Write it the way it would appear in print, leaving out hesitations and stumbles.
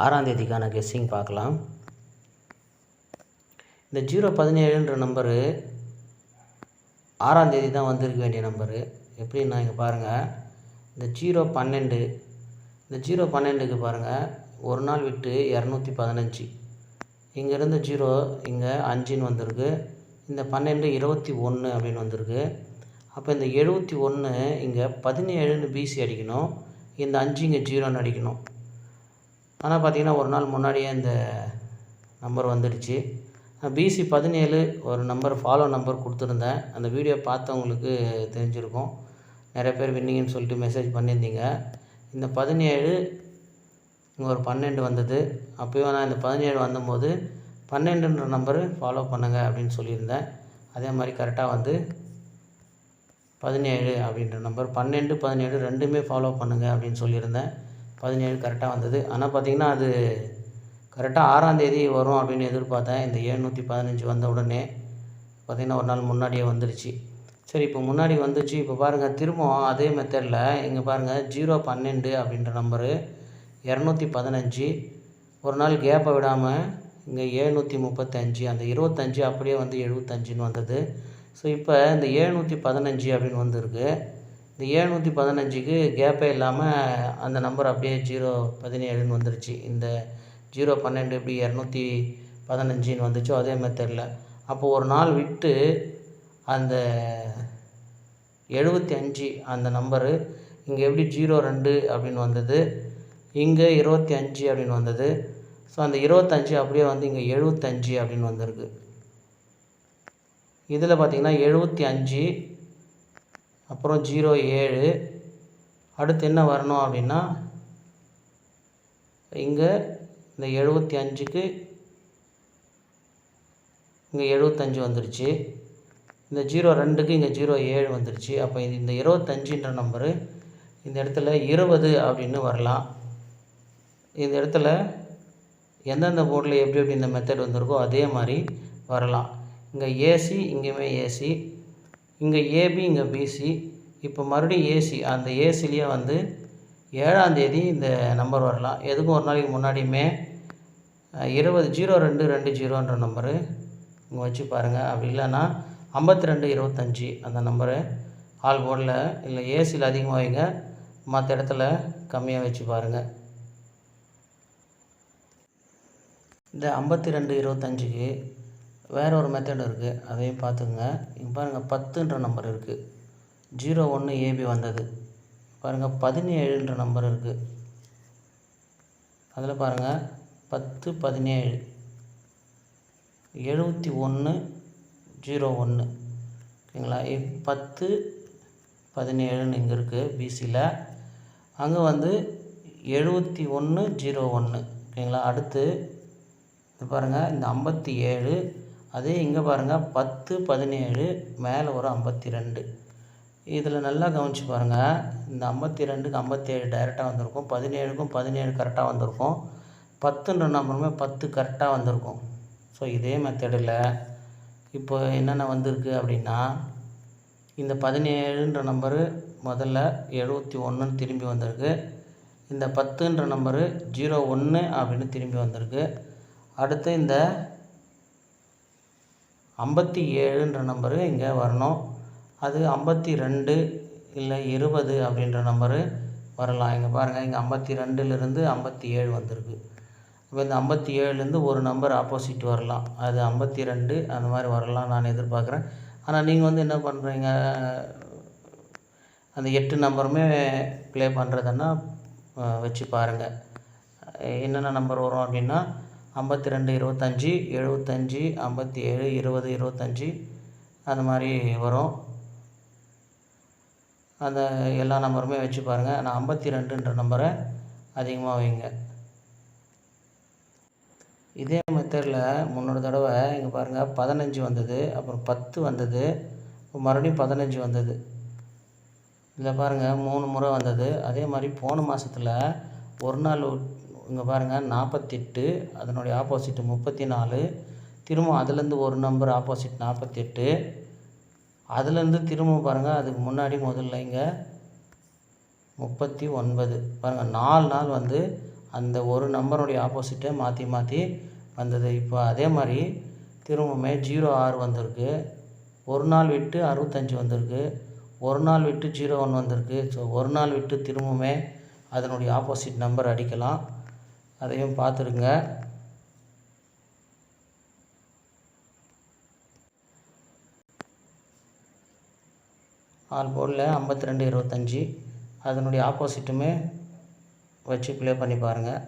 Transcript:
6ஆம் தேதிக்கான கெஸ்ஸிங் பார்க்கலாம். இந்த 017ன்ற நம்பரு 6ஆம் தேதி தான் வந்திருக்க வேண்டிய நம்பரு. எப்படின்னா இங்கே பாருங்கள், இந்த 012 இந்த 012க்கு பாருங்கள், ஒரு நாள் விட்டு 215 இங்கேருந்து 0 இங்கே 5ன்னு வந்திருக்கு. இந்த 12 21 அப்படின்னு வந்திருக்கு. அப்போ இந்த 71 இங்கே 17ன்னு பிசி அடிக்கணும், இந்த 5 இங்கே 0ன்னு அடிக்கணும். ஆனால் பார்த்திங்கன்னா ஒரு நாள் முன்னாடியே இந்த நம்பர் வந்துடுச்சு. பிசி 17 ஒரு நம்பர் ஃபாலோ நம்பர் கொடுத்துருந்தேன். அந்த வீடியோ பார்த்தவங்களுக்கு தெரிஞ்சிருக்கும். நிறைய பேர் வின்னிங்கன்னு சொல்லிட்டு மெசேஜ் பண்ணியிருந்தீங்க. இந்த 17 இங்கே ஒரு 12 வந்தது. அப்போயும் நான் இந்த 17 வந்தபோது 12ன்ற நம்பரு ஃபாலோ பண்ணுங்கள் அப்படின்னு சொல்லியிருந்தேன். அதே மாதிரி கரெக்டாக வந்து 17 அப்படின்ற நம்பர் 12 17 ரெண்டுமே ஃபாலோ பண்ணுங்கள் அப்படின்னு சொல்லியிருந்தேன். 17 கரெக்டாக வந்தது. ஆனால் பார்த்திங்கன்னா அது கரெக்டாக 6ஆம் தேதி வரும் அப்படின்னு எதிர்பார்த்தேன். இந்த 715 வந்த உடனே பார்த்திங்கன்னா ஒரு நாள் முன்னாடியே வந்துடுச்சு. சரி, இப்போ முன்னாடி வந்துச்சு. இப்போ பாருங்கள், திரும்பவும் அதே மெத்தடில் இங்கே பாருங்கள், 012 அப்படின்ற நம்பரு 215 ஒரு நாள் கேப்பை விடாமல் இங்கே 735 அந்த 25 அப்படியே வந்து 75ன்னு வந்தது. ஸோ இப்போ இந்த 715 அப்படின்னு வந்திருக்கு. இந்த 715க்கு கேப்பே இல்லாமல் அந்த நம்பர் அப்படியே 017ன்னு வந்துருச்சு. இந்த 012 எப்படி 215ன்னு வந்துச்சோ அதே மெத்தடில். அப்போது ஒரு நாள் விட்டு அந்த 75 அந்த நம்பரு இங்கே எப்படி 02 அப்படின்னு வந்தது, இங்கே 25 அப்படின்னு வந்தது. ஸோ அந்த 25 அப்படியே வந்து இங்கே 75 அப்படின்னு வந்திருக்கு. இதில் பார்த்திங்கன்னா 75 அப்புறம் 07 அடுத்து என்ன வரணும் அப்படின்னா இங்கே இந்த 75க்கு இங்கே 75 வந்துருச்சு. இந்த 02க்கு இங்கே 07 வந்துருச்சு. அப்போ இந்த 25ன்ற நம்பரு இந்த இடத்துல 20 அப்படின்னு வரலாம். இந்த இடத்துல எந்தெந்த போர்டில் எப்படி எப்படி இந்த மெத்தட் வந்திருக்கோ அதே மாதிரி வரலாம். இங்கே ஏசி, இங்கேயுமே ஏசி, இங்கே ஏபி, இங்கே பிசி. இப்போ மறுபடியும் ஏசி, அந்த ஏசிலேயே வந்து 7ஆம் தேதி இந்த நம்பர் வரலாம். எதுக்கும் ஒரு நாளைக்கு முன்னாடியுமே 0220ன்ற நம்பரு இங்கே வச்சு பாருங்கள். அப்படி இல்லைன்னா 5225 அந்த நம்பரு ஆல் போர்டில் இல்லை ஏசியில் அதிகமாக வைங்க, மற்ற இடத்துல கம்மியாக வச்சு பாருங்கள். இந்த 5225க்கு வேறு ஒரு மெத்தட் இருக்குது, அதையும் பார்த்துங்க. இங்கே பாருங்கள், 10ன்ற நம்பர் இருக்குது. 01 ஏபி வந்தது. பாருங்கள், 17ன்ற நம்பர் இருக்குது. அதில் பாருங்கள் 10 17 71 01 ஓகேங்களா. 10 17ன்னு இங்கே இருக்குது பிசியில். அங்கே வந்து 71 01 ஓகேங்களா. அடுத்து பாருங்கள் இந்த 57, அதே இங்கே பாருங்கள் 10 17 மேலே ஒரு 52. இதில் நல்லா கவனித்து பாருங்கள், இந்த 52க்கு 57 டைரெக்டாக வந்திருக்கும், 17க்கும் 17 கரெக்டாக வந்திருக்கும், 10ன்ற நம்பருமே 10 கரெக்டாக வந்திருக்கும். ஸோ இதே மெத்தடில் இப்போ என்னென்ன வந்திருக்கு அப்படின்னா, இந்த 17ன்ற நம்பரு முதல்ல 71ன்னு திரும்பி வந்திருக்கு. இந்த 10ன்ற நம்பரு 01 அப்படின்னு திரும்பி வந்திருக்கு. அடுத்து இந்த 57ன்ற நம்பரு இங்கே வரணும். அது 52 இல்லை 20 அப்படின்ற நம்பரு வரலாம். இங்கே பாருங்கள், இங்கே 52லேருந்து 57 வந்திருக்கு. இப்போ இந்த 57லேருந்து ஒரு நம்பர் ஆப்போசிட் வரலாம், அது 52 அந்த மாதிரி வரலாம் நான் எதிர்பார்க்குறேன். ஆனால் நீங்கள் வந்து என்ன பண்ணுறீங்க, அந்த 8 நம்பருமே ப்ளே பண்ணுறதுன்னா வச்சு பாருங்கள். என்னென்ன நம்பர் வரும் அப்படின்னா 52 25 75 57 20 25 அந்த மாதிரி வரும். அந்த எல்லா நம்பருமே வச்சு பாருங்கள். ஆனால் 52ன்ற நம்பரை அதிகமாக வைங்க. இதே மெத்தடில் முன்னொரு தடவை இங்கே பாருங்கள் 15 வந்தது, அப்புறம் 10 வந்தது, மறுபடியும் 15 வந்தது. இதில் பாருங்கள் 3 முறை வந்தது. அதே மாதிரி போன மாதத்தில் ஒரு நாள் இங்கே பாருங்கள் 48, அதனுடைய ஆப்போசிட் 34, திரும்ப அதுலேருந்து ஒரு நம்பர் ஆப்போசிட் 48, அதுலேருந்து திரும்ப பாருங்கள் அதுக்கு முன்னாடி முதல்ல இங்கே 39 பாருங்கள். 4 நாள் வந்து அந்த ஒரு நம்பருடைய ஆப்போசிட்டை மாற்றி மாற்றி வந்தது. இப்போ அதே மாதிரி திரும்பவுமே 06 வந்திருக்கு. ஒரு நாள் விட்டு 65 வந்திருக்கு. ஒரு நாள் விட்டு 01 வந்திருக்கு. ஸோ ஒரு நாள் விட்டு திரும்பவுமே அதனுடைய ஆப்போசிட் நம்பர் அடிக்கலாம். அதையும் பார்த்துருங்க. ஆல் போர்டில் 52 25 அதனுடைய ஆப்போசிட்டுமே வச்சு ப்ளே பண்ணி பாருங்கள்.